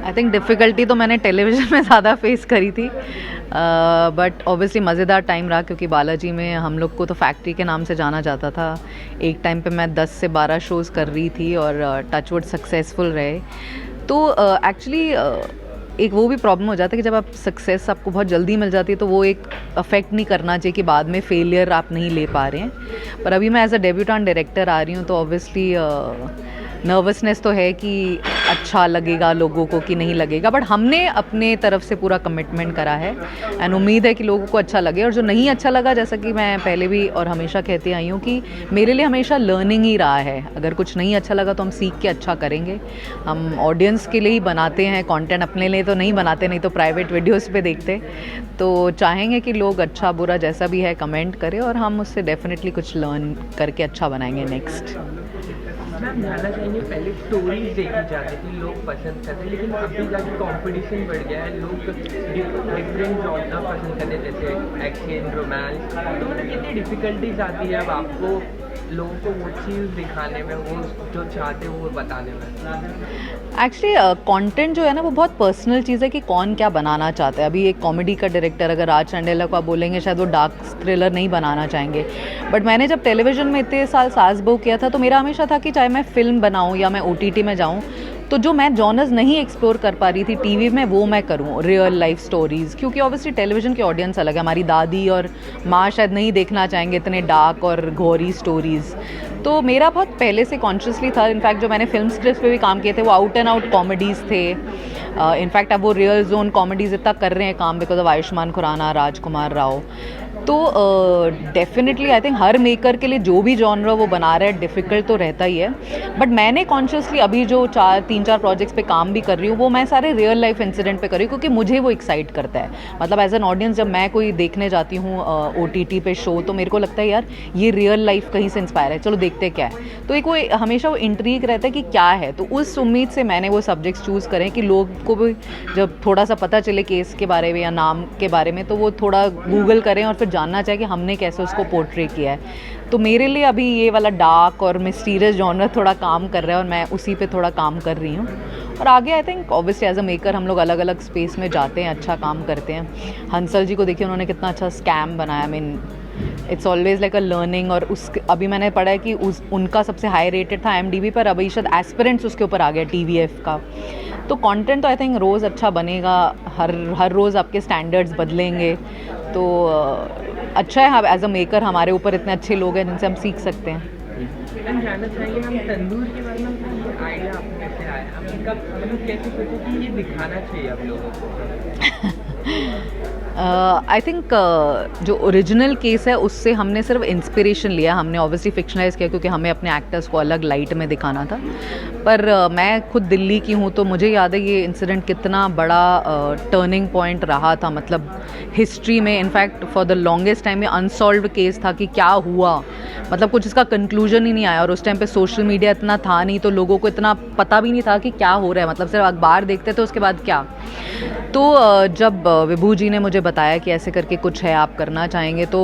I think difficulty तो मैंने television में ज़्यादा फेस करी थी, बट ऑब्वियसली मज़ेदार टाइम रहा क्योंकि बालाजी में हम लोग को तो फैक्ट्री के नाम से जाना जाता था। एक टाइम पे मैं 10 से 12 शोज़ कर रही थी और टचवुड सक्सेसफुल रहे। तो एक्चुअली एक वो भी प्रॉब्लम हो जाता है कि जब आप सक्सेस आपको बहुत जल्दी मिल जाती है तो वो एक अफेक्ट नहीं करना चाहिए कि बाद में फेलियर आप नहीं ले पा रहे हैं। पर अभी मैं एज अ डेब्यूटेंट डायरेक्टर आ रही हूँ तो ऑब्वियसली नर्वसनेस तो है कि अच्छा लगेगा लोगों को कि नहीं लगेगा, बट हमने अपने तरफ से पूरा कमिटमेंट करा है एंड उम्मीद है कि लोगों को अच्छा लगे। और जो नहीं अच्छा लगा, जैसा कि मैं पहले भी और हमेशा कहती आई हूँ कि मेरे लिए हमेशा लर्निंग ही रहा है। अगर कुछ नहीं अच्छा लगा तो हम सीख के अच्छा करेंगे। हम ऑडियंस के लिए ही बनाते हैं कंटेंट, अपने लिए तो नहीं बनाते, नहीं तो प्राइवेट वीडियोस पे देखते। तो चाहेंगे कि लोग अच्छा बुरा जैसा भी है कमेंट करें और हम उससे डेफिनेटली कुछ लर्न करके अच्छा बनाएंगे नेक्स्ट। मैम जानना चाहेंगे, पहले स्टोरीज देखी जाती थी, लोग पसंद करते, लेकिन अभी जाके कंपटीशन बढ़ गया है, लोग डिफरेंट जॉनर पसंद करते हैं, जैसे एक्शन, रोमांस। तो मतलब कितनी डिफिकल्टीज आती है अब आपको लोगों को वो चीज़ दिखाने में, वो जो चाहते हो वो बताने में? एक्चुअली कंटेंट जो है ना वो बहुत पर्सनल चीज़ है कि कौन क्या बनाना चाहता है। अभी एक कॉमेडी का डायरेक्टर अगर राज चंडेला को आप बोलेंगे शायद वो डार्क थ्रिलर नहीं बनाना चाहेंगे, बट मैंने जब टेलीविज़न में इतने साल सास बहू किया था तो मेरा हमेशा था कि चाहे मैं फिल्म बनाऊँ या मैं OTT में जाऊँ तो जो मैं जॉनर्स नहीं एक्सप्लोर कर पा रही थी टीवी में वो मैं करूँ, रियल लाइफ स्टोरीज़। क्योंकि ऑब्वियसली टेलीविज़न की ऑडियंस अलग है, हमारी दादी और माँ शायद नहीं देखना चाहेंगे इतने डार्क और घोरी स्टोरीज़। तो मेरा बहुत पहले से कॉन्शियसली था। इनफैक्ट जो मैंने फिल्म स्क्रिप्ट पे भी काम किए थे वो आउट एंड आउट कॉमेडीज़ थे। इनफैक्ट अब वो रियल जोन कॉमेडीज़ इतना कर रहे हैं काम बिकॉज ऑफ आयुष्मान खुराना, राजकुमार राव। तो definitely I think her maker के लिए जो भी जॉनर वो बना रहा है डिफ़िकल्ट तो रहता ही है, बट मैंने कॉन्शियसली अभी जो 3-4 प्रोजेक्ट्स पे काम भी कर रही हूँ वो मैं सारे रियल लाइफ इंसिडेंट पे कर रही हूँ क्योंकि मुझे वो एक्साइट करता है। मतलब एज एन ऑडियंस जब मैं कोई देखने जाती हूँ OTT पे शो तो मेरे को लगता है यार ये रियल लाइफ कहीं से इंस्पायर है, चलो देखते क्या है। तो एक वो हमेशा वो इंट्रीग रहता है कि क्या है, तो उस उम्मीद से मैंने वो सब्जेक्ट्स चूज़ करें कि लोग को भी जब थोड़ा सा पता चले केस के बारे में या नाम के बारे में तो वो थोड़ा गूगल करें और फिर जानना चाहिए कि हमने कैसे उसको पोर्ट्रे किया है। तो मेरे लिए अभी ये वाला डार्क और मिस्टीरियस जॉनर थोड़ा काम कर रहा है और मैं उसी पे थोड़ा काम कर रही हूँ। और आगे I think obviously as a maker हम लोग अलग अलग स्पेस में जाते हैं, अच्छा काम करते हैं। हंसल जी को देखिए, उन्होंने कितना अच्छा स्कैम बनाया। I mean it's always like a learning. और उस अभी मैंने पढ़ा है कि उनका सबसे हाई रेटेड था IMDb पर, अभी शायद एस्पिरेंट्स उसके ऊपर आ गया TVF का। तो कंटेंट तो आई थिंक रोज़ अच्छा बनेगा, हर रोज़ आपके स्टैंडर्ड्स बदलेंगे। तो अच्छा है, एज अ मेकर हमारे ऊपर इतने अच्छे लोग हैं जिनसे हम सीख सकते हैं। हम जानना चाहेंगे, हम तंदूर के बारे में आइडिया आपको कैसे आया, आपने कब मतलब कैसे सोचा कि ये दिखाना चाहिए आप लोगों को? आई थिंक जो ओरिजिनल केस है उससे हमने सिर्फ इंस्पिरेशन लिया। हमने ऑब्वियसली फिक्शनलाइज किया क्योंकि हमें अपने एक्टर्स को अलग लाइट में दिखाना था। पर मैं खुद दिल्ली की हूँ तो मुझे याद है ये इंसिडेंट कितना बड़ा टर्निंग पॉइंट रहा था, मतलब हिस्ट्री में। In fact for the longest time ये अनसॉल्व्ड केस था कि क्या हुआ, मतलब कुछ इसका कंक्लूजन ही नहीं आया। और उस टाइम पे सोशल मीडिया इतना था नहीं तो लोगों को इतना पता भी नहीं था कि क्या हो रहा है, मतलब सिर्फ अखबार देखते थे, उसके बाद क्या। तो जब विभू जी ने मुझे बताया कि ऐसे करके कुछ है आप करना चाहेंगे तो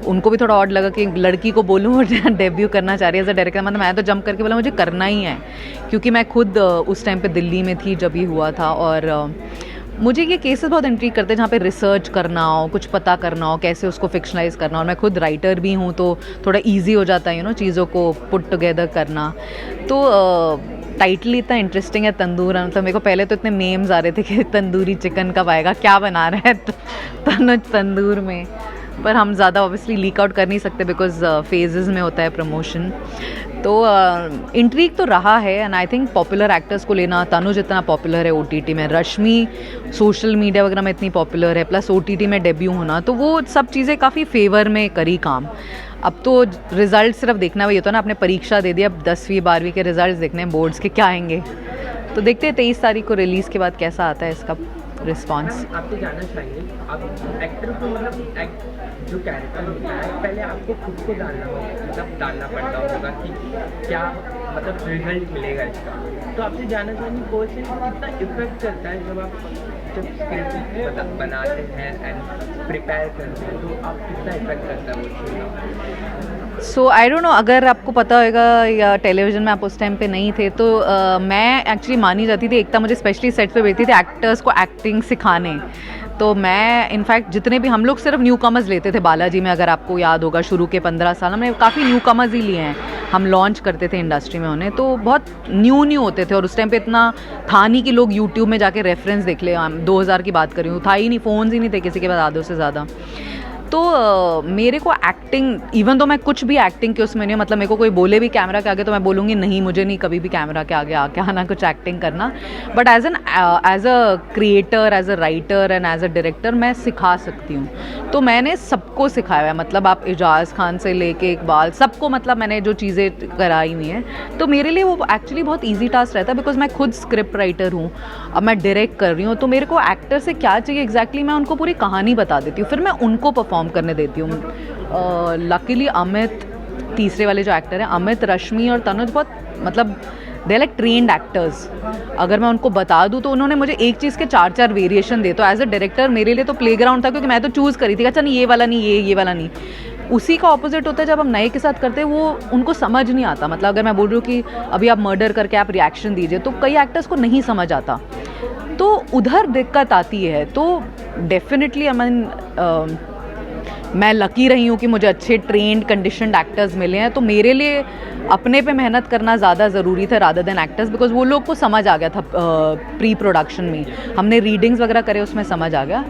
उनको भी थोड़ा ऑड लगा कि लड़की को बोलूँ और डेब्यू करना चाह रही है एज अ डायरेक्टर। मतलब मैं तो जंप करके बोला मुझे करना ही है क्योंकि मैं खुद उस टाइम पे दिल्ली में थी जब ये हुआ था। और मुझे ये केसेस बहुत इंट्रीग करते हैं जहाँ पे रिसर्च करना हो, कुछ पता करना हो, कैसे उसको फिक्शनलाइज करना हो। और मैं खुद राइटर भी हूँ तो थोड़ा इजी हो जाता है चीज़ों को पुट टुगेदर करना। तो टाइटल इतना इंटरेस्टिंग है तंदूर, मतलब मेरे को पहले तो इतने मेम्स आ रहे थे कि तंदूरी चिकन कब आएगा, क्या बना रहा है तनुज तंदूर में। पर हम ज़्यादा ऑब्वियसली लीक आउट कर नहीं सकते बिकॉज फेजेस में होता है प्रमोशन। तो इंट्रीग तो रहा है and I think popular actors को लेना, तनुज इतना पॉपुलर है OTT में, रश्मि सोशल मीडिया वगैरह में इतनी पॉपुलर है, प्लस OTT में डेब्यू होना, तो वो सब चीज़ें काफ़ी फेवर में करी काम। अब तो रिजल्ट सिर्फ देखना वही होता है ना, आपने परीक्षा दे दी, अब 10वीं 12वीं के रिजल्ट देखने हैं, बोर्ड्स के क्या आएंगे। तो देखते हैं 23 तारीख को रिलीज़ के बाद कैसा आता है इसका रिस्पॉन्स। आपसे जानना चाहेंगे, आप एक्टर को मतलब जो कैरेक्टर होता है पहले आपको खुद को डालना पड़ता होगा कि क्या मतलब रिजल्ट मिलेगा इसका। तो आपसे जानना चाहेंगे पर्सन कितना इफेक्ट करता है जब स्क्रिप्ट बनाते हैं एंड प्रिपेयर करते हैं, तो आप कितना इफेक्ट करता है वो चीज़? सो आई डोंट नो, अगर आपको पता होगा या टेलीविज़न में आप उस टाइम पे नहीं थे तो मैं एक्चुअली मानी जाती थी, एकता मुझे स्पेशली सेट पे भेजती थी एक्टर्स को एक्टिंग सिखाने। तो मैं इनफैक्ट जितने भी हम लोग सिर्फ न्यू कमर्स लेते थे बालाजी में, अगर आपको याद होगा शुरू के 15 साल हमने काफ़ी न्यू कमर्स ही लिए हैं, हम लॉन्च करते थे इंडस्ट्री में उन्हें, तो बहुत न्यू होते थे और उस टाइम पे इतना था नहीं कि लोग यूट्यूब में जाके रेफरेंस देख ले। 2000 की बात कर रही हूँ, था ही नहीं, फ़ोन्स ही नहीं थे किसी के पास आधों से ज़्यादा। तो मेरे को एक्टिंग, इवन तो मैं कुछ भी एक्टिंग के उसमें नहीं, मतलब मेरे को कोई बोले भी कैमरा के आगे तो मैं बोलूँगी नहीं, मुझे नहीं कभी भी कैमरा के आगे आके आना कुछ एक्टिंग करना। But as a creator, as a writer and as a director मैं सिखा सकती हूँ। तो मैंने सबको सिखाया है, मतलब आप एजाज खान से लेके इकबाल सबको, मतलब मैंने जो चीज़ें कराई हुई हैं। तो मेरे लिए वो एक्चुअली बहुत ईजी टास्क रहता है, बिकॉज मैं खुद स्क्रिप्ट राइटर हूँ, अब मैं डायरेक्ट कर रही हूँ, तो मेरे को एक्टर से क्या चाहिए एग्जैक्टली मैं उनको पूरी कहानी बता देती हूँ, फिर मैं उनको परफॉर्म करने देती हूँ। लकीली अमित, तीसरे वाले जो एक्टर हैं अमित, रश्मि और तनुज, बहुत मतलब दे लाइक ट्रेन्ड एक्टर्स। अगर मैं उनको बता दूँ तो उन्होंने मुझे एक चीज़ के 4 वेरिएशन दे, तो एज अ डायरेक्टर मेरे लिए तो प्लेग्राउंड था, क्योंकि मैं तो चूज़ करी थी, अच्छा नहीं ये वाला नहीं, ये वाला नहीं। उसी का ऑपोजिट होता है जब हम नए के साथ करते हैं, वो उनको समझ नहीं आता। मतलब अगर मैं बोल रही हूँ कि अभी आप मर्डर करके आप रिएक्शन दीजिए, तो कई एक्टर्स को नहीं समझ आता, तो उधर दिक्कत आती है। तो डेफिनेटली मैं लकी रही हूँ कि मुझे अच्छे ट्रेंड कंडीशनड एक्टर्स मिले हैं, तो मेरे लिए अपने पे मेहनत करना ज़्यादा ज़रूरी था रादर देन एक्टर्स, बिकॉज वो लोग को समझ आ गया था प्री प्रोडक्शन में, हमने रीडिंग्स वगैरह करे उसमें समझ आ गया।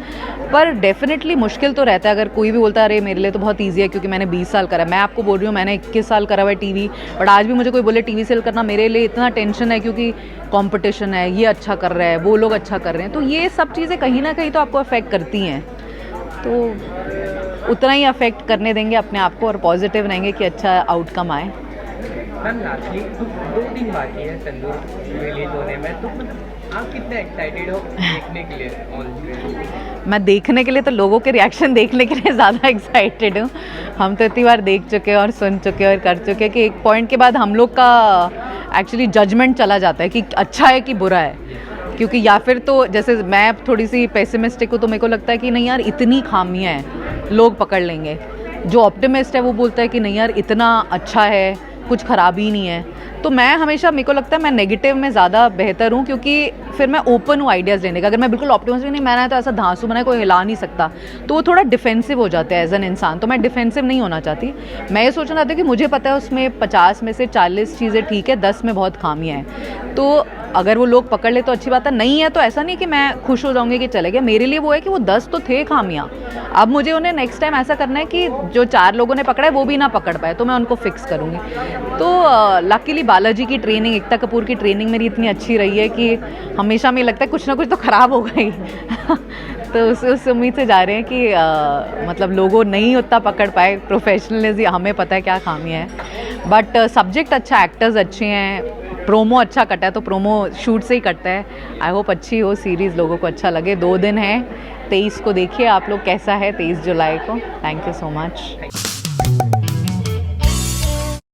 पर डेफिनेटली मुश्किल तो रहता है, अगर कोई भी बोलता है अरे मेरे लिए तो बहुत ईजी है क्योंकि मैंने 20 साल करा है। मैं आपको बोल रही हूँ मैंने 21 साल करा हुआ है टीवी, बट आज भी मुझे कोई बोले टीवी सेल करना, मेरे लिए इतना टेंशन है क्योंकि कॉम्पिटिशन है, ये अच्छा कर रहा है, वो लोग अच्छा कर रहे हैं, तो ये सब चीज़ें कहीं ना कहीं तो आपको अफेक्ट करती हैं। तो उतना ही अफेक्ट करने देंगे अपने आप को और पॉजिटिव रहेंगे कि अच्छा आउटकम आए। मैम लास्टली 2 दिन बाकी है तंदूर रिलीज होने में, तो मतलब आप कितने एक्साइटेड हो देखने के लिए ऑन स्क्रीन? मैं देखने के लिए तो लोगों के रिएक्शन देखने के लिए ज़्यादा एक्साइटेड हूँ। हम तो इतनी बार देख चुके और सुन चुके और कर चुके कि एक पॉइंट के बाद हम लोग का एक्चुअली जजमेंट चला जाता है कि अच्छा है कि बुरा है। क्योंकि या फिर तो जैसे मैं थोड़ी सी पेसिमिस्टिक हूँ, तो मेरे को लगता है कि नहीं यार इतनी खामियां हैं, लोग पकड़ लेंगे। जो ऑप्टिमिस्ट है वो बोलता है कि नहीं यार इतना अच्छा है, कुछ खराबी नहीं है। तो मैं हमेशा, मेरे को लगता है मैं नेगेटिव में ज़्यादा बेहतर हूँ, क्योंकि फिर मैं ओपन हूँ आइडियाज़ लेने का। अगर मैं बिल्कुल ऑप्टिमिस्टिक नहीं, मैंने तो ऐसा धांसू बनाया कोई हिला नहीं सकता, तो वो थोड़ा डिफेंसिव हो जाता है एज एन इंसान। तो मैं डिफेंसिव नहीं होना चाहती। मैं ये सोचना चाहती हूँ कि मुझे पता है उसमें 50 में से 40 चीज़ें ठीक है, 10 में बहुत खामियाँ हैं। तो अगर वो लोग पकड़ ले तो अच्छी बात है, नहीं है तो ऐसा नहीं कि मैं खुश हो जाऊंगी कि चले गए। मेरे लिए वो है कि वो 10 तो थे खामियां, अब मुझे उन्हें नेक्स्ट टाइम ऐसा करना है कि जो 4 लोगों ने पकड़ा है वो भी ना पकड़ पाए, तो मैं उनको फिक्स करूंगी। तो लकीली बालाजी की ट्रेनिंग, एकता कपूर की ट्रेनिंग मेरी इतनी अच्छी रही है कि हमेशा मुझे लगता है कुछ ना कुछ तो ख़राब होगा ही तो उस उम्मीद से जा रहे हैं कि मतलब लोगों नहीं उतना पकड़ पाए। प्रोफेशनलिज्म, हमें पता है क्या खामियां है, बट सब्जेक्ट अच्छा, एक्टर्स अच्छे हैं, प्रोमो अच्छा कटा है, तो प्रोमो शूट से ही कटता है। आई होप अच्छी हो सीरीज़, लोगों को अच्छा लगे। 2 दिन है, 23 को देखिए आप लोग कैसा है, 23 जुलाई को। Thank you so much.